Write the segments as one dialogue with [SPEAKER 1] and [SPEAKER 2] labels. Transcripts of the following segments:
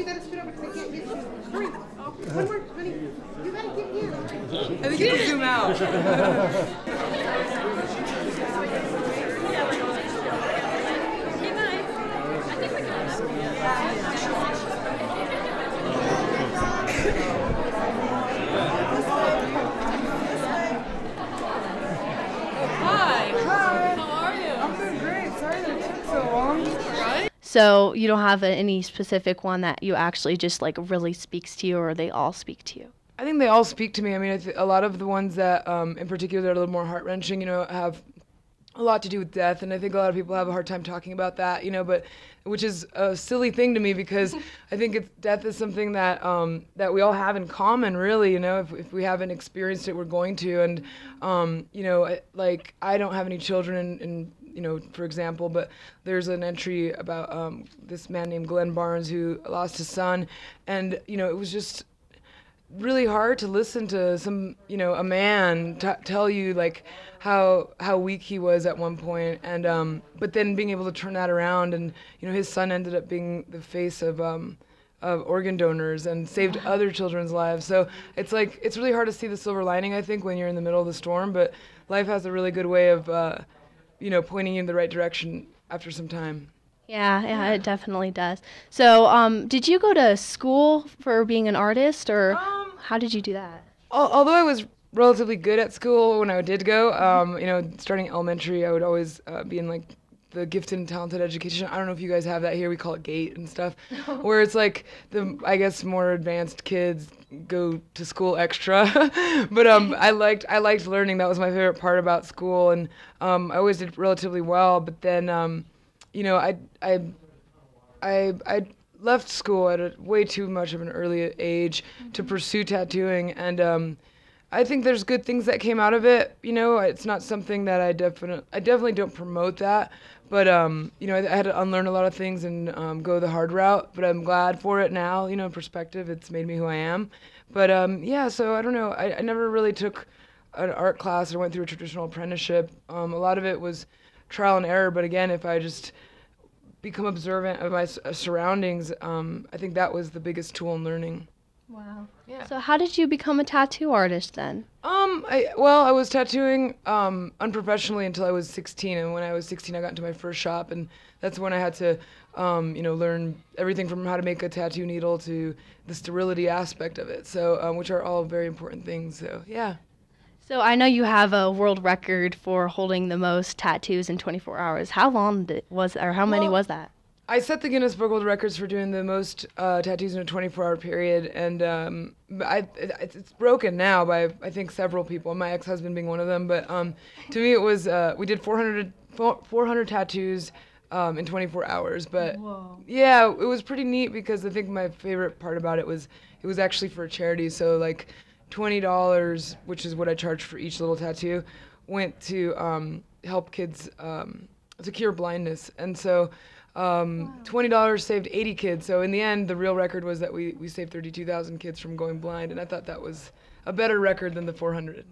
[SPEAKER 1] you gotta spit over because I can't get you. Hurry. One more, honey. You gotta get here.
[SPEAKER 2] I think you can zoom out.
[SPEAKER 3] So you don't have any specific one that you actually just like really speaks to you, or they all speak to you?
[SPEAKER 2] I think they all speak to me. I mean, a lot of the ones that, in particular, are a little more heart-wrenching, have a lot to do with death, and I think a lot of people have a hard time talking about that, but which is a silly thing to me because I think death is something that that we all have in common, really. If we haven't experienced it, we're going to, and I don't have any children, and for example, but there's an entry about this man named Glenn Barnes who lost his son, and it was just really hard to listen to a man tell you like how weak he was at one point, and but then being able to turn that around, and his son ended up being the face of organ donors and saved other children's lives. So it's really hard to see the silver lining, I think, when you're in the middle of the storm, but life has a really good way of pointing you in the right direction after some time.
[SPEAKER 3] Yeah, it definitely does. So, did you go to school for being an artist, or how did you do that?
[SPEAKER 2] Although I was relatively good at school when I did go, starting elementary, I would always be in like the gifted and talented education. I don't know if you guys have that here. We call it GATE and stuff, where it's like I guess more advanced kids go to school extra. But I liked learning. That was my favorite part about school, and I always did relatively well. But then I left school at a way too much of an early age to pursue tattooing, and I think there's good things that came out of it. It's not something that I definitely don't promote that, but I had to unlearn a lot of things and go the hard route. But I'm glad for it now. In perspective, it's made me who I am. But so I don't know. I never really took an art class or went through a traditional apprenticeship. A lot of it was trial and error. But again, if I just become observant of my surroundings, I think that was the biggest tool in learning.
[SPEAKER 3] Wow. Yeah. So how did you become a tattoo artist then?
[SPEAKER 2] I was tattooing unprofessionally until I was 16, and when I was 16, I got into my first shop, and that's when I had to, learn everything from how to make a tattoo needle to the sterility aspect of it. So, which are all very important things. So, yeah.
[SPEAKER 3] So I know you have a world record for holding the most tattoos in 24 hours. How long how many was that?
[SPEAKER 2] I set the Guinness Book of World Records for doing the most tattoos in a 24-hour period, and it's broken now by I think several people, my ex-husband being one of them. But to me, it was we did 400 tattoos in 24 hours. But whoa. Yeah, it was pretty neat because I think my favorite part about it was actually for a charity. So like $20, which is what I charged for each little tattoo, went to help kids to cure blindness, and so. $20 saved 80 kids. So in the end, the real record was that we saved 32,000 kids from going blind, and I thought that was a better record than the 400.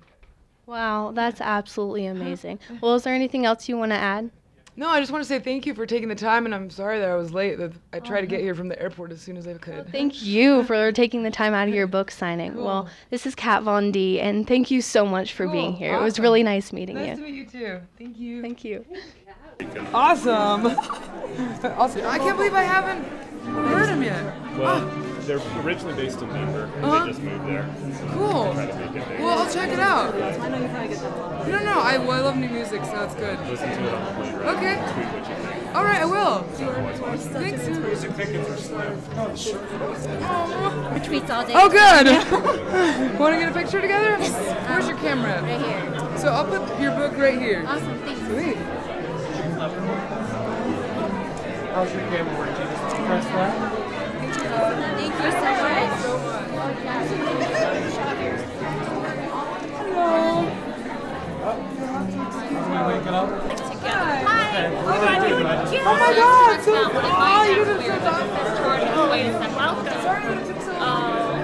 [SPEAKER 3] Wow, that's absolutely amazing. Well, is there anything else you want to add?
[SPEAKER 2] No, I just want to say thank you for taking the time, and I'm sorry that I was late. I tried to get here from the airport as soon as I could.
[SPEAKER 3] Well, thank you for taking the time out of your book signing. Cool. Well, this is Kat Von D, and thank you so much for being here. Awesome. It was really nice meeting you.
[SPEAKER 2] Nice to meet you too. Thank you.
[SPEAKER 3] Thank you.
[SPEAKER 2] Awesome. Awesome. I can't believe I haven't heard him yet.
[SPEAKER 4] Well, they're originally based in Denver, and they just moved there.
[SPEAKER 2] Cool. Well, I'll check it out.
[SPEAKER 5] I know you probably get that a lot.
[SPEAKER 2] No, I love new music, so it's good.
[SPEAKER 4] Listen to it on the plane, right?
[SPEAKER 2] Okay.
[SPEAKER 4] Tweet what you think.
[SPEAKER 2] All right, I will.
[SPEAKER 4] Thanks. Music tickets are slim.
[SPEAKER 5] Retweets all day.
[SPEAKER 2] Oh, good. Want to get a picture together? Yes. Where's your camera at?
[SPEAKER 5] Right here.
[SPEAKER 2] So I'll put your book right here.
[SPEAKER 5] Awesome, thanks.
[SPEAKER 2] Sweet.
[SPEAKER 6] How's your camera working? Just press that.
[SPEAKER 5] Thank you so much.
[SPEAKER 6] Hello. Can we wake it up?
[SPEAKER 5] Hi.
[SPEAKER 6] Okay.
[SPEAKER 2] Oh my God! So, you did it so fast.
[SPEAKER 5] Wait a second. Welcome.
[SPEAKER 2] Sorry that it took so long.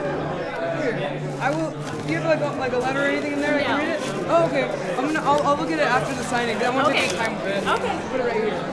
[SPEAKER 2] Here, I will. Do you have like a letter or anything in there? I can read it. Oh, okay. I'll look at it after the signing. I want to take time for it.
[SPEAKER 5] Okay.
[SPEAKER 2] Put it right here.